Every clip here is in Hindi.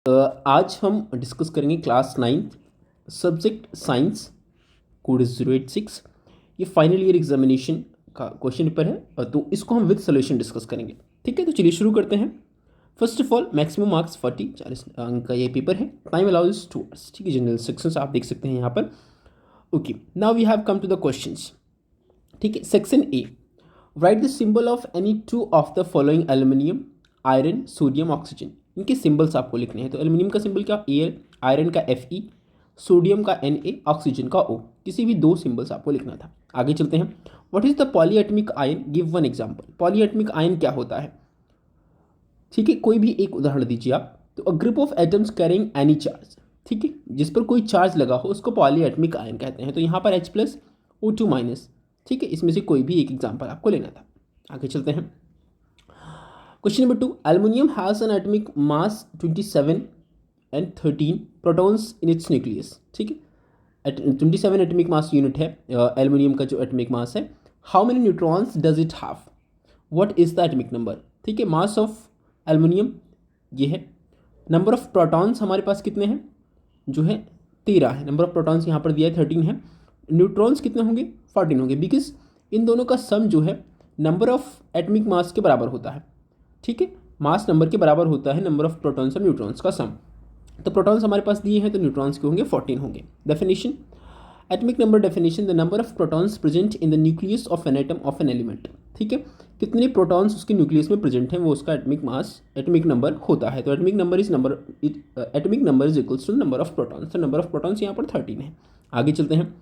आज हम डिस्कस करेंगे class 9th subject science code 086। ये फाइनल ईयर एग्जामिनेशन का क्वेश्चन पेपर है तो इसको हम विद सोल्यूशन डिस्कस करेंगे। ठीक है, तो चलिए शुरू करते हैं। First of all maximum marks 40 अंक का ये पेपर है। Time allows 2 hours। ठीक है, जनरल सेक्शंस आप देख सकते हैं यहाँ पर। Okay, now we have come to the questions. ठीक है, section A, write the symbol of any two of the following aluminium, iron, sodium, oxygen. इनके सिंबल्स आपको लिखने हैं। तो एल्यूमिनियम का सिंबल क्या, ए, आयरन का Fe, सोडियम का Na, ऑक्सीजन का O। किसी भी दो सिंबल्स आपको लिखना था। आगे चलते हैं। What is the polyatomic ion, give one example. Polyatomic ion क्या होता है? ठीक है, कोई भी एक उदाहरण दीजिए आप। तो a group of atoms carrying any charge. ठीक है, जिस पर कोई चार्ज लगा हो उसको पॉलीएटमिक आयन कहते हैं। तो यहाँ पर H+O2-। ठीक है, इसमें से कोई भी एक एग्जाम्पल आपको लेना था। आगे चलते हैं। Question number 2, aluminium has an atomic mass 27 and 13 protons in its nucleus. ठीक है, 27 एटॉमिक मास यूनिट है एल्युमिनियम का जो एटॉमिक मास है। How many neutrons does it have, what is the atomic number. ठीक है, मास ऑफ एल्युमिनियम ये है। नंबर ऑफ प्रोटॉन्स हमारे पास कितने हैं, जो है 13 है। नंबर ऑफ प्रोटॉन्स यहाँ पर दिया है 13 है। न्यूट्रॉन्स कितने होंगे, 14 होंगे, बिकॉज इन दोनों का सम जो है नंबर ऑफ एटॉमिक मास के बराबर होता है। ठीक है, मास नंबर के बराबर होता है नंबर ऑफ प्रोटॉन्स और न्यूट्रॉन्स का सम। तो प्रोटॉन्स हमारे पास दिए हैं तो न्यूट्रॉन्स के होंगे 14 होंगे। Definition, atomic number definition, the number of protons present in the nucleus of an atom of an element. ठीक है, कितने प्रोटॉन्स उसके न्यूक्लियस में प्रेजेंट हैं वो उसका एटॉमिक मास, एटॉमिक नंबर होता है। तो atomic number is equals to number of protons. तो नंबर ऑफ प्रोटॉन्स यहाँ पर 13 है। आगे चलते हैं।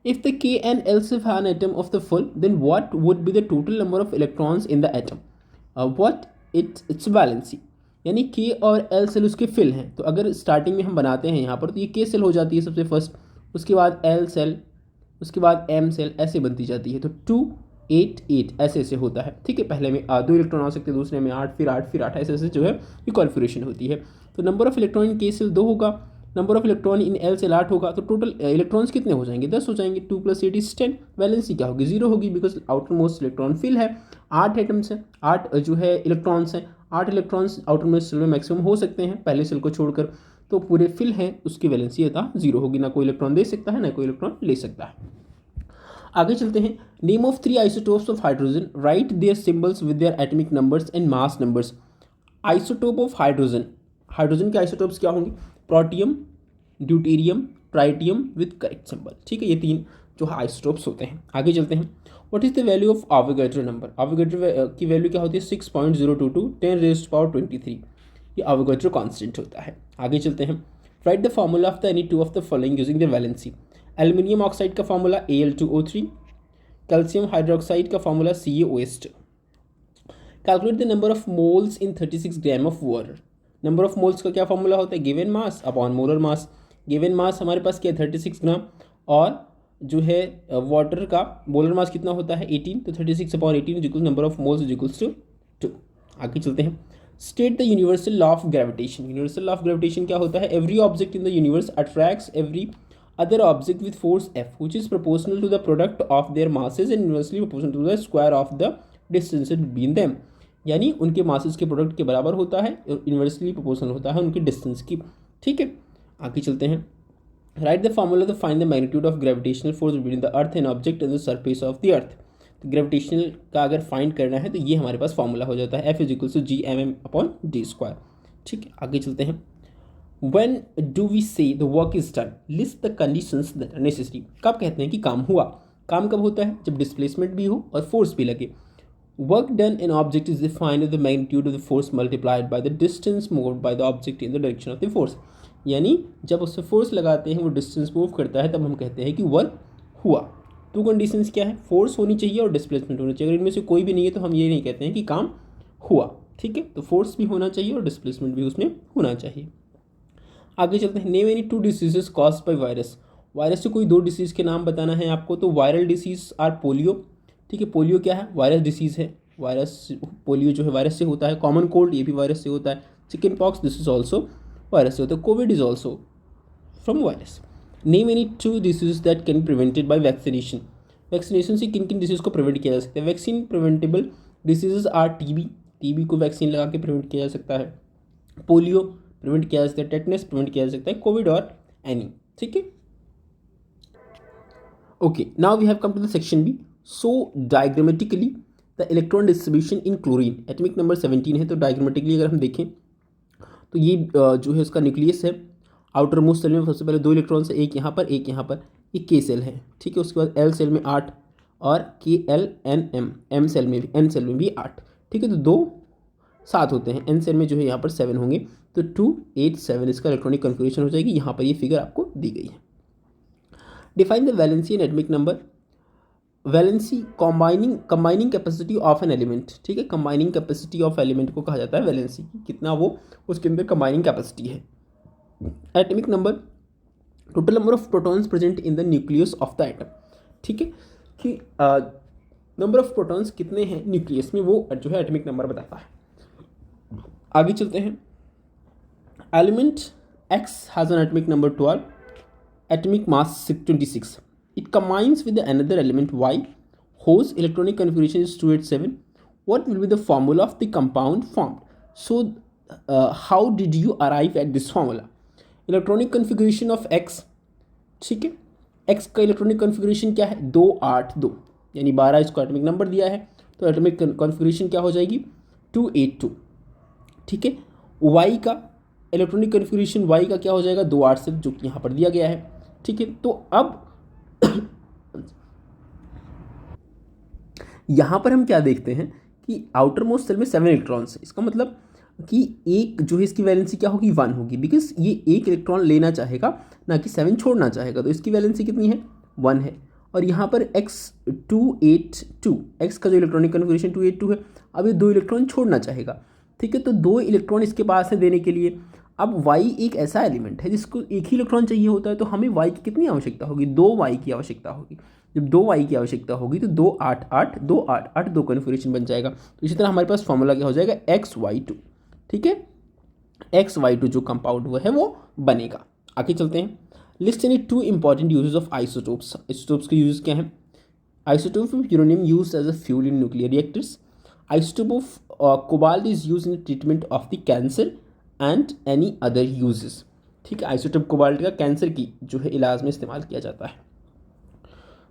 If the K and L cell have an atom of the full, then what would be the total number of electrons in the atom? What its valency। यानी K और L सेल उसके फिल हैं। तो अगर स्टार्टिंग में हम बनाते हैं यहाँ पर तो ये K सेल हो जाती है सबसे फर्स्ट, उसके बाद L सेल, उसके बाद M सेल, ऐसे बनती जाती है। तो 2 8 8 ऐसे ऐसे होता है। ठीक है, पहले में 2 इलेक्ट्रॉन आ सकते हैं, दूसरे में 8, फिर 8, फिर 8, ऐसे ऐसे जो है ये कॉन्फिगरेशन होती है। तो number of electron in K shell 2 होगा, number of electron in L shell 8 होगा। तो टोटल इलेक्ट्रॉन्स कितने हो जाएंगे, 10 हो जाएंगे। 2 + 8 = 10। वैलेंसी क्या होगी, 0 होगी, because outermost electron fill है। 8 एटम्स हैं, 8 जो है इलेक्ट्रॉन्स हैं। 8 इलेक्ट्रॉन्स आउटर मोस्ट सेल में मैक्सिमम हो सकते हैं पहले सेल को छोड़कर। तो पूरे फिल हैं, उसकी वैलेंसी अतः 0 होगी। ना कोई इलेक्ट्रॉन दे सकता है, ना कोई इलेक्ट्रॉन ले सकता है। आगे चलते हैं। Name of 3 isotopes of hydrogen, write their symbols with their atomic numbers and mass numbers. Isotope of hydrogen, hydrogen के आइसोटोप्स क्या होंगे, protium, deuterium, tritium with correct symbol. ठीक है, ये 3 जो है आइसोटोप्स होते हैं। आगे चलते हैं। What is the value of Avogadro number. Avogadro की वैल्यू क्या होती है, 6.022 10⁻23। ये एवोगैड्रो कांस्टेंट होता है। आगे चलते हैं। Write the formula of the any two of the following using the valency. Aluminium oxide का फॉर्मूला Al2O3, कैल्शियम हाइड्रोक्साइड का formula CaOH2। Calculate the number of moles in 36 gram of water. Number of moles का क्या फॉर्मूला होता है, given mass upon molar mass. Given mass हमारे पास क्या है 36 ग्राम, और जो है वाटर का मोलर मास कितना होता है 18। तो 36/18 equal number of moles equals to 2। आगे चलते हैं। State the universal law of gravitation. Universal law of gravitation क्या होता है, every object in the universe attracts every other object with force F, which is proportional to the product of their masses and inversely proportional to the square of the distance between them। यानी उनके मासेस के प्रोडक्ट के बराबर होता है और इन्वर्सली प्रोपोर्शनल होता है उनकी डिस्टेंस की। ठीक है, आगे चलते हैं। Write the formula to find the magnitude of gravitational force between the earth and object and the surface of the earth. तो ग्रेविटेशनल का अगर फाइंड करना है तो ये हमारे पास फॉर्मूला हो जाता है, F = G/m/d²। ठीक है, आगे चलते हैं। When do we say the work is done? List the conditions that are necessary। कब कहते हैं कि काम हुआ। काम कब होता है, जब डिस्प्लेसमेंट भी हो और फोर्स भी लगे। Work done in object is defined as the magnitude of the force multiplied by the distance moved by the object in the direction of the force। यानी जब उससे फोर्स लगाते हैं वो डिस्टेंस मूव करता है तब हम कहते हैं कि वर्क हुआ। तो कंडीशंस क्या है, फोर्स होनी चाहिए और डिस्प्लेसमेंट होनी चाहिए। अगर इनमें से कोई भी नहीं है तो हम ये नहीं कहते हैं कि काम हुआ। ठीक है, तो फोर्स भी होना चाहिए और डिस्प्लेसमेंट भी उसमें होना चाहिए। आगे चलते हैं। Name any 2 diseases caused by virus. Virus से कोई 2 डिसीज़ के नाम बताना है आपको। तो वायरल डिसीज़ आर पोलियो। ठीक है, पोलियो क्या है, वायरस डिसीज़ है। वायरस, पोलियो जो है वायरस से होता है। कॉमन कोल्ड ये भी वायरस से होता है। Chicken pox this is also virus से होता है। Covid is also from virus. Name any 2 disease that can prevented by vaccination. Vaccination से किन किन डिसीज़ को प्रिवेंट किया जा सकता है। Vaccine preventable diseases R TB, TB को वैक्सीन लगा के प्रिवेंट किया जा सकता है। पोलियो प्रिवेंट किया जा सकता है टेटनस, प्रिवेंट किया जा सकता है कोविड और एनी, ठीक है। Okay, now we have come to the section B. So diagrammatically the electron distribution in chlorine, atomic number 17 है, तो डायग्रामेटिकली अगर हम देखें तो ये जो है उसका न्यूक्लियस है। आउटर मोस्ट सेल में सबसे पहले 2 इलेक्ट्रॉन्स है, एक यहाँ पर एक यहाँ पर, ये के सेल है, ठीक है। उसके बाद एल सेल में 8 और K L N M, M shell में भी, एन सेल में भी 8, ठीक है। तो 2 7 होते हैं, एन सेल में जो है यहाँ पर 7 होंगे, तो 2 8 7 इसका इलेक्ट्रॉनिक कन्फिगरेशन हो जाएगी। यहाँ पर ये फिगर आपको दी गई है। Define the valency and atomic number. Valency combining capacity of an element, ठीक है। कंबाइनिंग कैपेसिटी ऑफ एलिमेंट को कहा जाता है वैलेंसी, कितना वो उसके अंदर कंबाइनिंग कैपेसिटी है। Atomic number, total number of protons present in the nucleus of the atom, ठीक है, कि नंबर ऑफ प्रोटॉन्स कितने हैं न्यूक्लियस में, वो जो है एटॉमिक नंबर बताता है। आगे चलते हैं। Element X has an atomic number 12, atomic mass 26. It combines with another element Y, whose electronic configuration is 287. What will be the formula of the compound formed? So, how did you arrive at this formula? Electronic configuration of X, ठीक है। X का इलेक्ट्रॉनिक कन्फिग्रेशन क्या है? 2 8 2, यानी 12 इसको एटॉमिक नंबर दिया है, तो एटॉमिक कन्फिग्रेशन क्या हो जाएगी? 282, ठीक है। Y का इलेक्ट्रॉनिक कन्फिग्रेशन Y का क्या हो जाएगा? 2 8 से, जो कि यहाँ पर दिया गया है, ठीक है। तो अब यहाँ पर हम क्या देखते हैं कि आउटर मोस्ट सेल में 7 इलेक्ट्रॉन्स है, इसका मतलब कि एक जो है इसकी वैलेंसी क्या होगी? 1 होगी, बिकॉज ये एक इलेक्ट्रॉन लेना चाहेगा ना कि 7 छोड़ना चाहेगा, तो इसकी वैलेंसी कितनी है? 1 है। और यहाँ पर X 282, X का जो इलेक्ट्रॉनिक कन्फिग्रेशन 282 है, अब ये 2 इलेक्ट्रॉन छोड़ना चाहेगा, ठीक है। तो 2 इलेक्ट्रॉन इसके पास है देने के लिए। अब Y एक ऐसा एलिमेंट है जिसको एक ही इलेक्ट्रॉन चाहिए होता है, तो हमें Y की कितनी आवश्यकता होगी? 2 Y की आवश्यकता होगी। जब 2 Y की आवश्यकता होगी तो 2 8 8 2 8 8 2 कन्फिग्रेशन बन जाएगा। तो इसी तरह हमारे पास फॉर्मूला क्या हो जाएगा? XY2, ठीक है। XY2 जो कंपाउंड वो है वो बनेगा। आगे चलते हैं। List any 2 important uses of isotopes. Isotopes के यूजेस क्या हैं? Isotope of uranium used as a fuel in nuclear reactors. Isotope of cobalt is used in treatment of the cancer and any other uses, ठीक है। आइसोटोप कोबाल्ट का कैंसर की जो है इलाज में इस्तेमाल किया जाता है।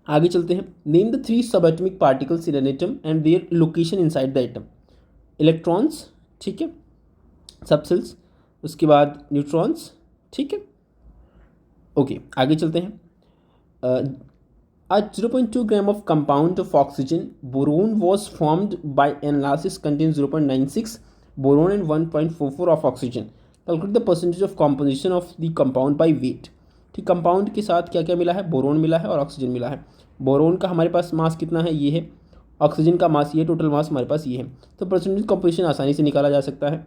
आगे चलते हैं। नेम द 3 सब atomic particles in an atom and their location inside the atom. Electrons, ठीक है, सबसेल्स, उसके बाद न्यूट्रॉन्स, ठीक है। ओके, आगे चलते हैं। At 0.2 gram of compound of oxygen, boron was formed by analysis contains 0.96 boron and 1.44 of oxygen. Calculate the percentage of composition of the compound by weight. ठीक, कंपाउंड के साथ क्या क्या मिला है? बोरोन मिला है और ऑक्सीजन मिला है। बोरोन का हमारे पास मास कितना है? ये है। ऑक्सीजन का मास ये, टोटल मास हमारे पास ये है। तो परसेंटेज कंपोजिशन आसानी से निकाला जा सकता है।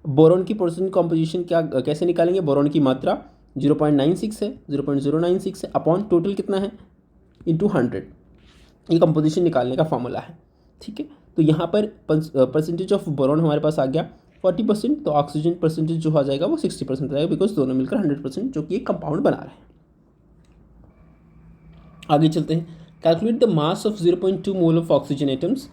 बोरोन की परसेंटेज कंपोजिशन क्या कैसे निकालेंगे? बोरोन की मात्रा 0.96 है, 0.096 है, अपॉन टोटल कितना है? इंटू 100, ये कंपोजिशन निकालने का फॉर्मूला है, ठीक है। तो यहाँ पर परसेंटेज ऑफ बोरोन हमारे पास आ गया 40%, तो ऑक्सीजन परसेंटेज जो आ जाएगा वो 60% आएगा, बिकॉज दोनों मिलकर 100% जो कि एक कंपाउंड बना रहे हैं। आगे चलते हैं। Calculate the mass of 0.2 mole of oxygen atoms,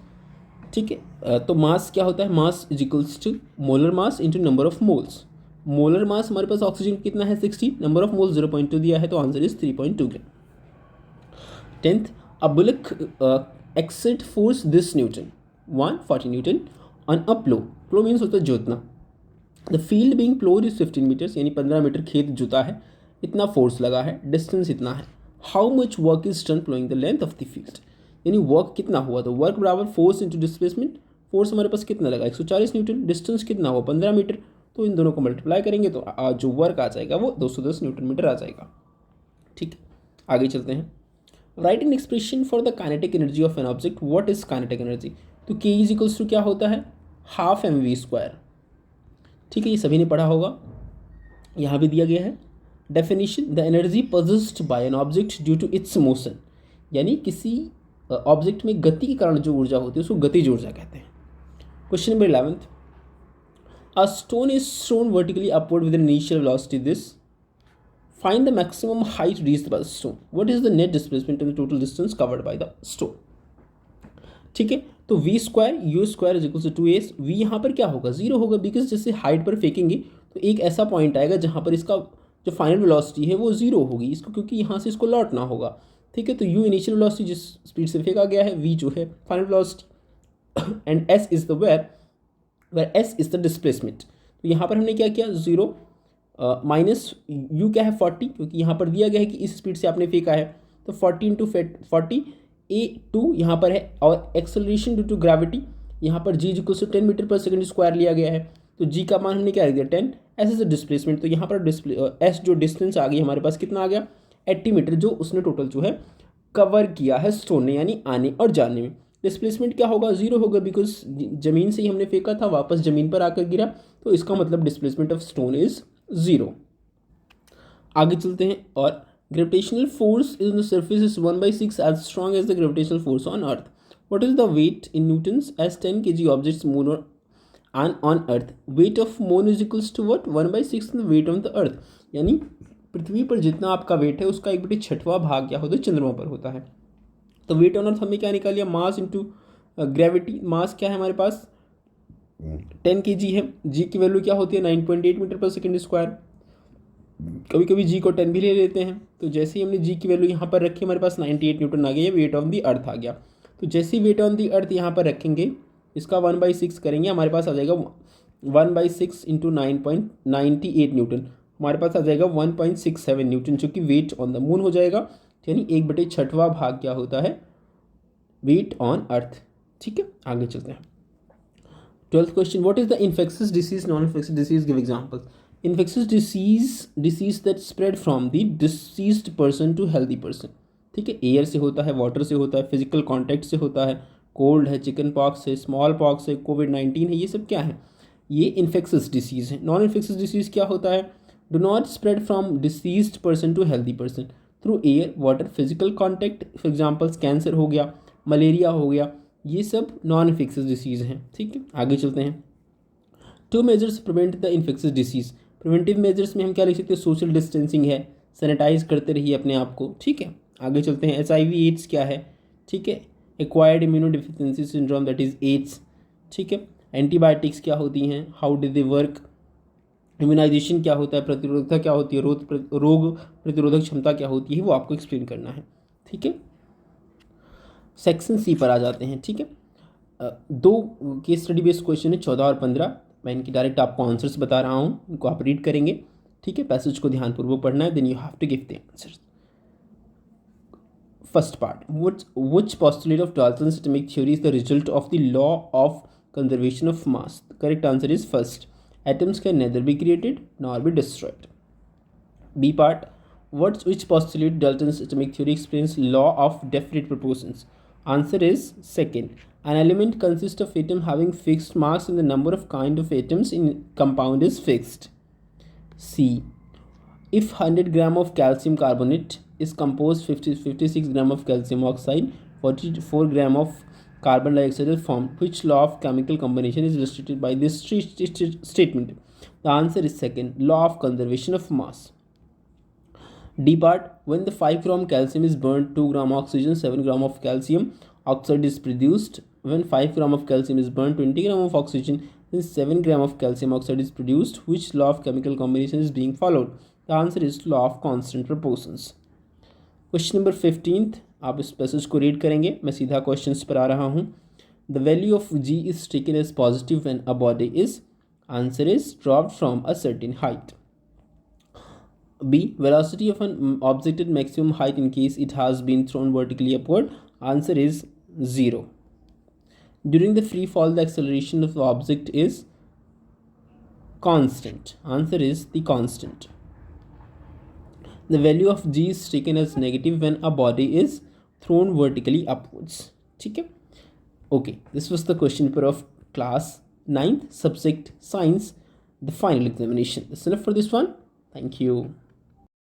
ठीक है। तो मास क्या होता है? Mass is equals to molar mass into number of moles. Molar mass हमारे पास ऑक्सीजन कितना है? 60, नंबर ऑफ मोल्स 0.2 दिया है, तो answer is 3.2 gram. 10th, a bullock exert force this Newton 140 Newton on a plow. Plow means होता है जोतना। The field being plowed is 15 meters, यानी 15 मीटर खेत जुता है, इतना फोर्स लगा है, डिस्टेंस इतना है। How much work is done plowing the length of the field? यानी वर्क कितना हुआ? तो वर्क बराबर फोर्स इंटू डिस्प्लेसमेंट। फोर्स हमारे पास कितना लगा? 140 न्यूटन। डिस्टेंस कितना हुआ? 15 मीटर। तो इन दोनों को मल्टीप्लाई करेंगे तो जो वर्क आ जाएगा वो 210 न्यूटन मीटर आ जाएगा, ठीक है। आगे चलते हैं। Right an expression for the kinetic energy of an object. What is kinetic energy? तो के इज इक्वल्स टू क्या होता है? हाफ mv², ठीक है। ये सभी ने पढ़ा होगा, यहाँ भी दिया गया है definition. The energy possessed by an object due to its motion, यानी किसी ऑब्जेक्ट में गति के कारण जो ऊर्जा होती है उसको गतिज ऊर्जा कहते हैं। Question number 11th, a stone is thrown vertically upward with an initial velocity this. Find the maximum height reached by the stone. What is the net displacement and the total distance covered by the stone? ठीक है, तो v² u² is equal to 2a। v यहाँ पर क्या होगा? 0 होगा, बिकॉज जैसे हाइट पर फेंकेंगे तो एक ऐसा पॉइंट आएगा जहाँ पर इसका जो फाइनल वेलोसिटी है वो ज़ीरो होगी इसको, क्योंकि यहाँ से इसको लौटना होगा। ठीक है, तो यू इनिशियल वेलोसिटी जिस स्पीड से फेंका गया है, वी जो है final velocity, and s is the where s is the displacement. तो यहाँ पर हमने क्या किया, जीरो माइनस यू क्या है 40, क्योंकि यहाँ पर दिया गया है कि इस स्पीड से आपने फेंका है, तो 40 इंटू 40 A2 यहाँ पर है, और एक्सेलरेशन ड्यू टू ग्रेविटी यहाँ पर g इक्वल टू 10 मीटर पर सेकंड स्क्वायर लिया गया है, तो g का मान हमने क्या रख दिया 10, एस इज डिस्प्लेसमेंट, तो यहाँ पर एस जो डिस्टेंस आ गई हमारे पास कितना आ गया 80 मीटर, जो उसने टोटल जो है कवर किया है स्टोन ने, यानी आने और जाने में। डिस्प्लेसमेंट क्या होगा, जीरो होगा, बिकॉज जमीन से ही हमने फेंका था, वापस जमीन पर आकर गिरा, तो इसका मतलब displacement of stone is zero. आगे चलते हैं, और gravitational force in the surface is 1/6 as strong as the gravitational force on earth. What is the weight in newtons as 10 kg objects move on earth? Weight of moon is equals to what, 1/6 the weight of the earth, यानी पृथ्वी पर जितना आपका वेट है उसका 1/6वां भाग क्या होता है, चंद्रमा पर होता है। तो वेट ऑन अर्थ हमने क्या निकाल लिया, मास इंटू ग्रेविटी। मास क्या है हमारे पास 10 kg है, जी की वैल्यू क्या होती है 9.8 मीटर पर सेकेंड स्क्वायर, कभी कभी जी को 10 भी ले लेते हैं। तो जैसे ही हमने जी की वैल्यू यहाँ पर रखी, हमारे पास 98 न्यूटन आ गया, वेट ऑन दी अर्थ आ गया। तो जैसे ही वेट ऑन दी अर्थ यहाँ पर रखेंगे, इसका 1/6 करेंगे, हमारे पास आ जाएगा 1/6 इंटू 9.98 न्यूटन, हमारे पास आ जाएगा 1.67 न्यूटन, जो कि वेट ऑन द मून हो जाएगा, यानी 1/6वां भाग क्या होता है, वेट ऑन अर्थ। ठीक है, आगे चलते हैं। 12th question, what is the infectious disease, non infectious disease, give examples. Infectious disease that spread from the diseased person to healthy person. ठीक है, एयर से होता है, वाटर से होता है, फिजिकल कॉन्टैक्ट से होता है, कोल्ड है, चिकन पॉक्स है, स्मॉल पॉक्स है, कोविड-19 है, ये सब क्या है, ये इन्फेक्शियस डिसीज है। नॉन इन्फेक्शियस डिसीज क्या होता है, do not spread from diseased person to healthy person through air, water, physical contact, for examples cancer हो गया, मलेरिया हो गया, ये सब नॉन इन्फेक्शियस डिसीज हैं। ठीक है, आगे चलते हैं। 2 measures prevent the infectious disease. Preventive measures में हम क्या लिख सकते हैं, सोशल डिस्टेंसिंग है, सैनिटाइज करते रहिए अपने आप को। ठीक है, आगे चलते हैं। HIV एड्स क्या है, ठीक है, acquired immunodeficiency syndrome that is AIDS. ठीक है, एंटीबायोटिक्स क्या होती हैं, how do they work, immunization क्या होता है, प्रतिरोधकता क्या होती है, रोग प्रतिरोधक क्षमता क्या होती है, वो आपको एक्सप्लेन करना है। ठीक है, सेक्शन सी पर आ जाते हैं। ठीक है, 2 केस स्टडी बेस्ड क्वेश्चन है, 14 और 15। मैं इनकी डायरेक्ट आपको आंसर्स बता रहा हूँ, इनको आप रीड करेंगे। ठीक है, पैसेज को ध्यानपूर्वक पढ़ना है, then you have to give the answers. First part, which postulate of Dalton's atomic theory is the result of the law of conservation of mass? The correct answer is first. Atoms can neither be created nor be destroyed. B part, which postulate Dalton's atomic theory explains law of definite proportions? Answer is second. An element consists of atom having fixed mass and the number of kind of atoms in compound is fixed. C. If 100 gram of calcium carbonate is composed 56 gram of calcium oxide, 44 gram of carbon dioxide is formed, which law of chemical combination is illustrated by this statement? The answer is second, law of conservation of mass. D part, when the 5 gram calcium is burned, 2 gram oxygen, 7 gram of calcium oxide is produced. When 5 gram of calcium is burned, 20 gram of oxygen, then 7 gram of calcium oxide is produced. Which law of chemical combination is being followed? The answer is law of constant proportions. Question number 15, आप इस पैसेज को रीड करेंगे, मैं सीधा क्वेश्चंस पर आ रहा हूँ। The value of G is taken as positive when a body is, answer is dropped from a certain height. B, velocity of an object at maximum height in case it has been thrown vertically upward, answer is 0. During the free fall, the acceleration of the object is constant, answer is the constant. The value of G is taken as negative when a body is thrown vertically upwards. ठीक है, okay, this was the question paper of class 9th subject science, the final examination. That's enough for this one. Thank you.